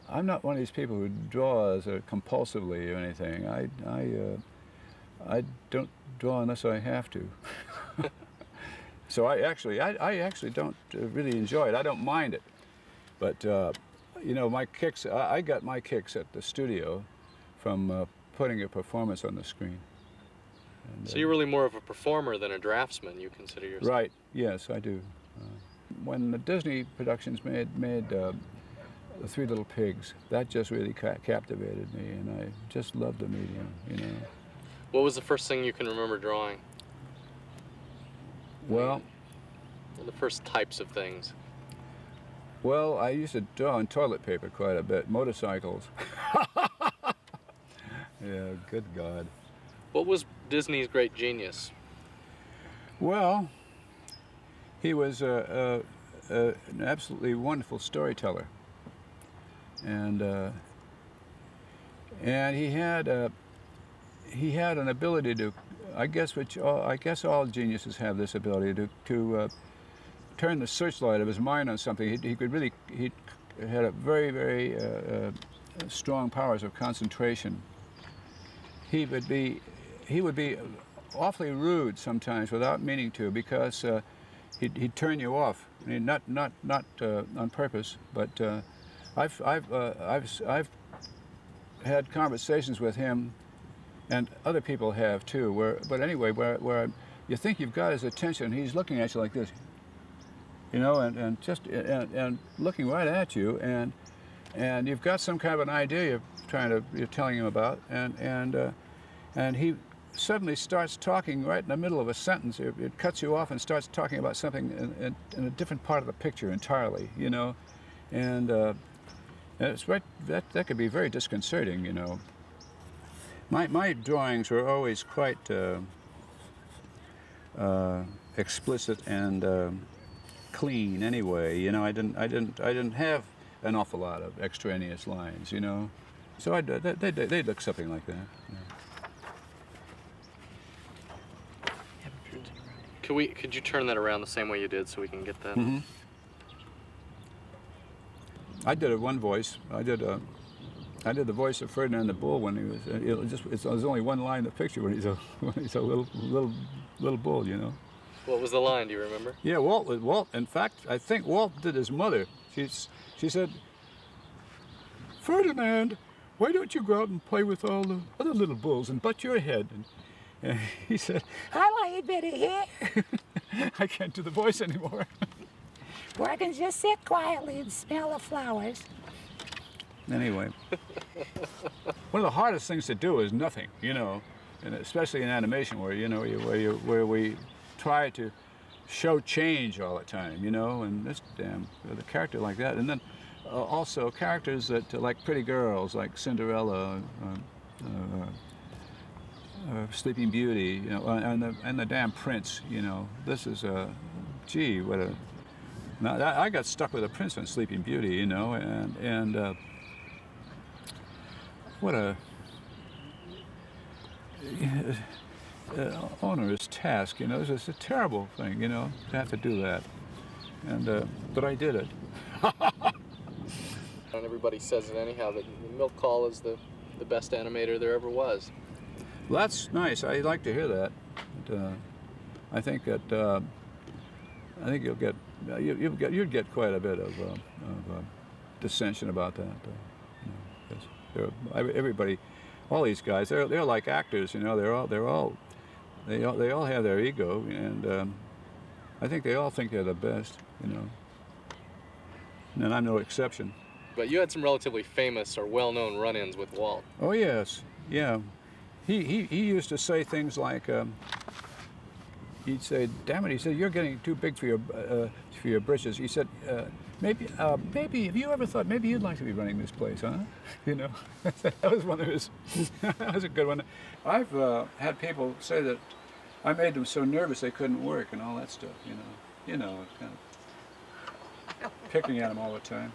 I'm not one of these people who draws compulsively or anything. I don't draw unless I have to. So I actually don't really enjoy it. I don't mind it, but you know, my kicks. I got my kicks at the studio from putting a performance on the screen. And, so you're really more of a performer than a draftsman, you consider yourself? Right. Yes, I do. When the Disney productions made The Three Little Pigs, that just really captivated me, and I just loved the medium. You know. What was the first thing you can remember drawing? Well, the first types of things. Well, I used to draw on toilet paper quite a bit. Motorcycles. Yeah, good God. What was Disney's great genius? Well, he was an absolutely wonderful storyteller, and he had an ability to, I guess all geniuses have this ability to turn the searchlight of his mind on something. He had a very strong powers of concentration. He would be awfully rude sometimes without meaning to, because he'd turn you off. I mean, not on purpose, but I've had conversations with him, and other people have too. Where you think you've got his attention, he's looking at you like this, you know, and looking right at you, and you've got some kind of an idea you're telling him about, and he suddenly starts talking right in the middle of a sentence. It cuts you off and starts talking about something in a different part of the picture entirely, you know, and it's right that could be very disconcerting, you know. My drawings were always quite explicit and clean anyway. You know, I didn't have an awful lot of extraneous lines, you know. So they'd look something like that. Yeah. Could you turn that around the same way you did so we can get that? Mm-hmm. I did one voice. I did the voice of Ferdinand the Bull when he was. There's only one line in the picture when he's a little bull, you know. What was the line? Do you remember? Yeah, Walt. In fact, I think Walt did his mother. She said, "Ferdinand, why don't you go out and play with all the other little bulls and butt your head?" And he said, "I like better here." I can't do the voice anymore. Where I can just sit quietly and smell the flowers. Anyway, one of the hardest things to do is nothing, you know, and especially in animation, where we try to show change all the time, you know, and this with a character like that, and then also characters that like pretty girls, like Cinderella, Sleeping Beauty, you know, and the damn prince, you know. This is gee, what a. Now I got stuck with a prince on Sleeping Beauty, you know, and what a onerous task, you know. It's just a terrible thing, you know, to have to do that. And but I did it. And everybody says it anyhow, that Milt Kahl is the best animator there ever was. Well, that's nice. I like to hear that. But, I think you'd get quite a bit of dissension about that. You know, everybody, all these guys, they're like actors. You know, they all have their ego, and I think they all think they're the best. You know, and I'm no exception. But you had some relatively famous or well-known run-ins with Walt. Oh yes, yeah. He used to say things like, he'd say, "Damn it," he said, "you're getting too big for your britches." He said, maybe, have you ever thought maybe you'd like to be running this place, huh?" You know, that was one of his. That was a good one. I've had people say that I made them so nervous they couldn't work and all that stuff. You know, kind of picking at them all the time.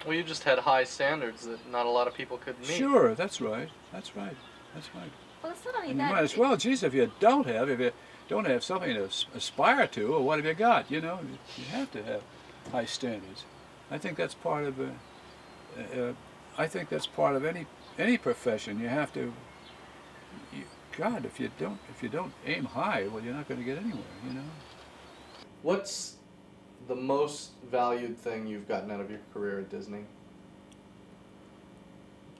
Well, you just had high standards that not a lot of people could meet. Sure, that's right. That's right. Well, it's not only And you that. might as well, geez, if you don't have something to aspire to, or what have you got? You know, you have to have high standards. I think that's part of I think that's part of any profession. You have to. God, if you don't aim high, well, you're not going to get anywhere. You know. What's the most valued thing you've gotten out of your career at Disney?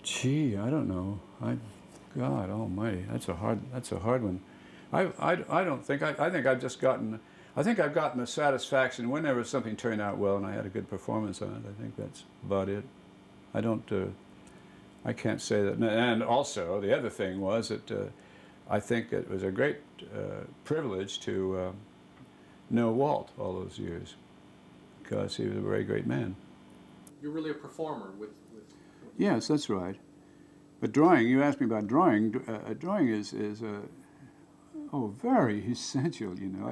Gee, I don't know. God Almighty, that's a hard one. I don't think I think I've just gotten. I think I've gotten the satisfaction whenever something turned out well and I had a good performance on it. I think that's about it. I don't. I can't say that. And also, the other thing was that I think it was a great privilege to know Walt all those years, because he was a very great man. You're really a performer with Yes, that's right. But drawing, you asked me about drawing. Drawing is very essential. You know,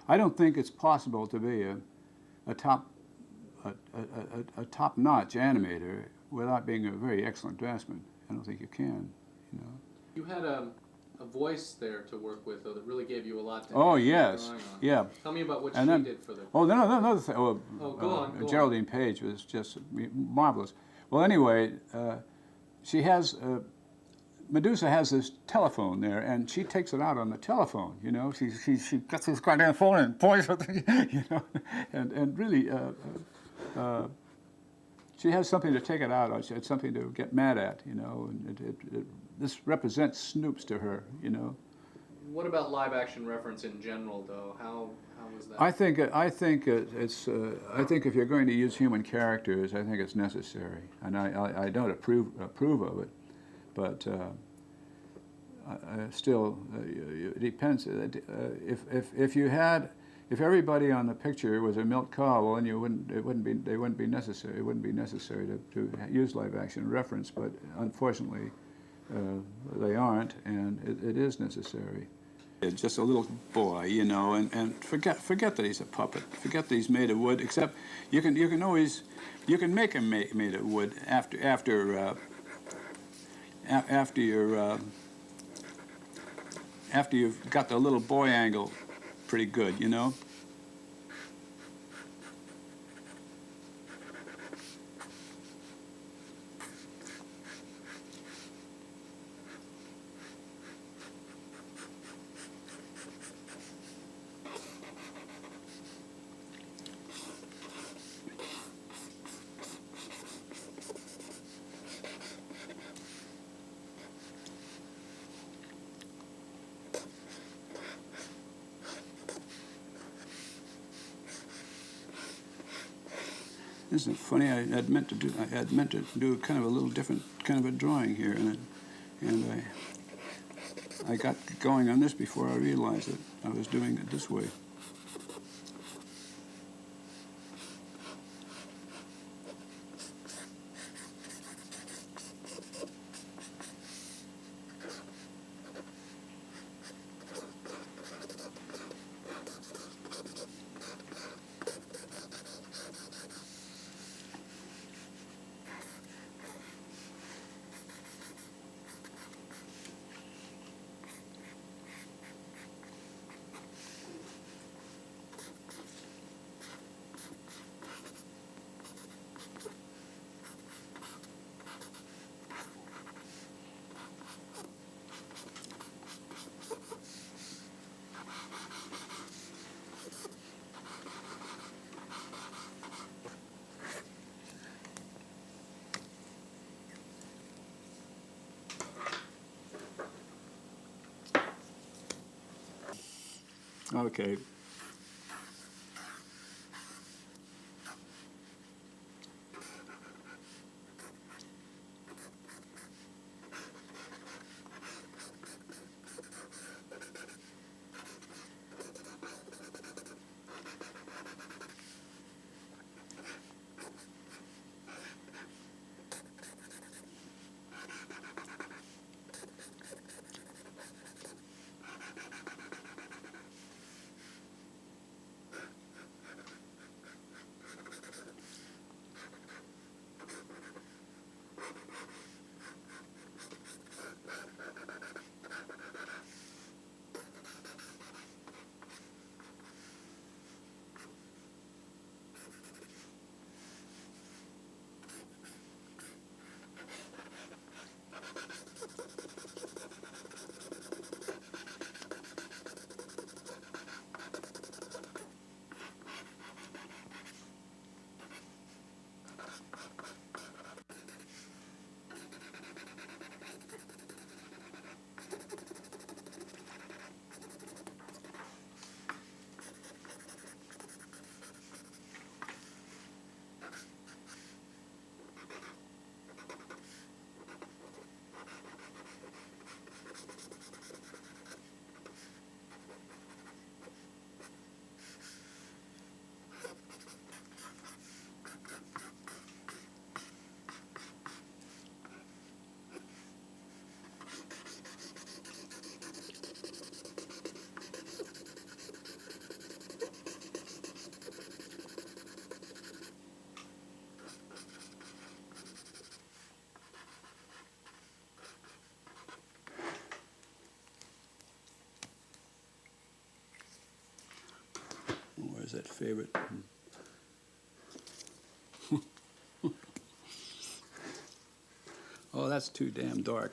I don't think it's possible to be a top-notch animator without being a very excellent draftsman. I don't think you can. You know. You had a voice there to work with, though, that really gave you a lot to Oh hang yes, drawing on. yeah. Tell me about what And she then- did for the... Oh, no, another thing. go on. Geraldine Page was just marvelous. Well, anyway, she has Medusa has this telephone there, and she takes it out on the telephone. You know, she gets this goddamn phone and points at the, you know, and really, she has something to take it out on. She had something to get mad at. You know, and this represents Snoops to her. You know. What about live-action reference in general, though? How was that? I think it's. I think if you're going to use human characters, I think it's necessary, and I don't approve of it, but still, it depends. If everybody on the picture was a Milt Kahl, well, then they wouldn't be necessary. It wouldn't be necessary to use live action reference, but unfortunately, they aren't, and it is necessary. It's just a little boy, you know, and forget that he's a puppet. Forget that he's made of wood. Except you can always make him made of wood after you've got the little boy angle pretty good, you know. Isn't it funny? I had meant to do kind of a little different kind of a drawing here, and I got going on this before I realized that I was doing it this way. Okay. There's that favorite. Oh, that's too damn dark.